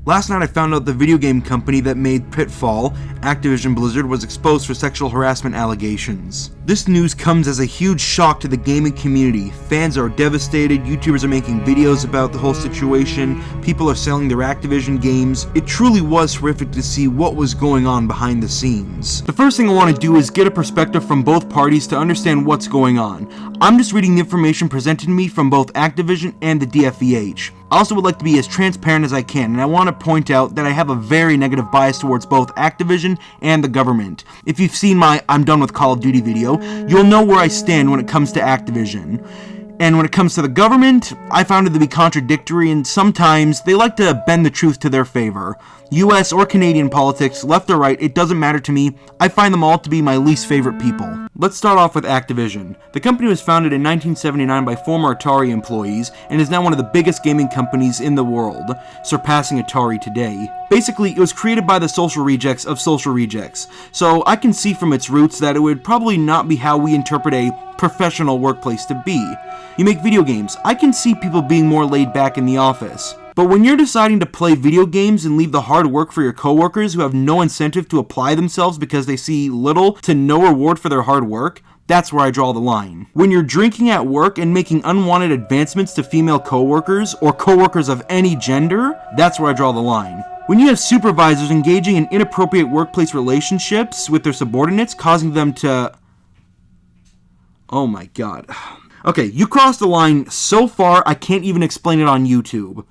Last night I found out the video game company that made Pitfall, Activision Blizzard, was exposed for sexual harassment allegations. This news comes as a huge shock to the gaming community. Fans are devastated, YouTubers are making videos about the whole situation, people are selling their Activision games. It truly was horrific to see what was going on behind the scenes. The first thing I want to do is get a perspective from both parties to understand what's going on. I'm just reading the information presented to me from both Activision and the DFEH. I also would like to be as transparent as I can, and I want to point out that I have a very negative bias towards both Activision and the government. If you've seen my I'm done with Call of Duty video, you'll know where I stand when it comes to Activision. And when it comes to the government, I found it to be contradictory, and sometimes they like to bend the truth to their favor. US or Canadian politics, left or right, it doesn't matter to me. I find them all to be my least favorite people. Let's start off with Activision. The company was founded in 1979 by former Atari employees and is now one of the biggest gaming companies in the world, surpassing Atari today. Basically, it was created by the social rejects of social rejects, so I can see from its roots that it would probably not be how we interpret a professional workplace to be. You make video games. I can see people being more laid back in the office. But when you're deciding to play video games and leave the hard work for your coworkers who have no incentive to apply themselves because they see little to no reward for their hard work, that's where I draw the line. When you're drinking at work and making unwanted advancements to female coworkers or coworkers of any gender, that's where I draw the line. When you have supervisors engaging in inappropriate workplace relationships with their subordinates, causing them to... Oh my god. Okay, you crossed the line so far I can't even explain it on YouTube.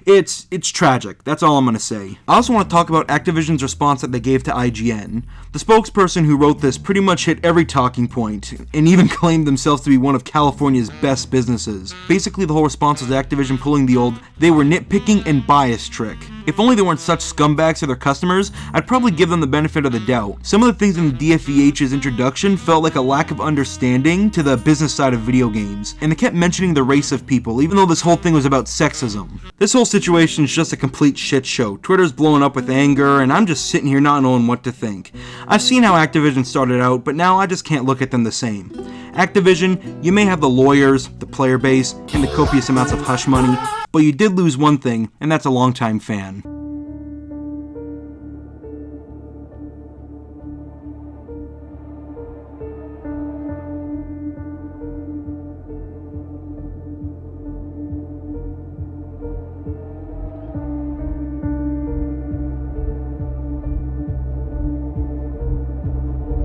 It's tragic, that's all I'm going to say. I also want to talk about Activision's response that they gave to IGN. The spokesperson who wrote this pretty much hit every talking point, and even claimed themselves to be one of California's best businesses. Basically, the whole response was Activision pulling the old, they were nitpicking and bias trick. If only they weren't such scumbags to their customers, I'd probably give them the benefit of the doubt. Some of the things in the DFEH's introduction felt like a lack of understanding to the business side of video games, and they kept mentioning the race of people, even though this whole thing was about sexism. This whole situation is just a complete shit show. Twitter's blowing up with anger, and I'm just sitting here not knowing what to think. I've seen how Activision started out, but now I just can't look at them the same. Activision, you may have the lawyers, the player base, and the copious amounts of hush money, but you did lose one thing, and that's a longtime fan.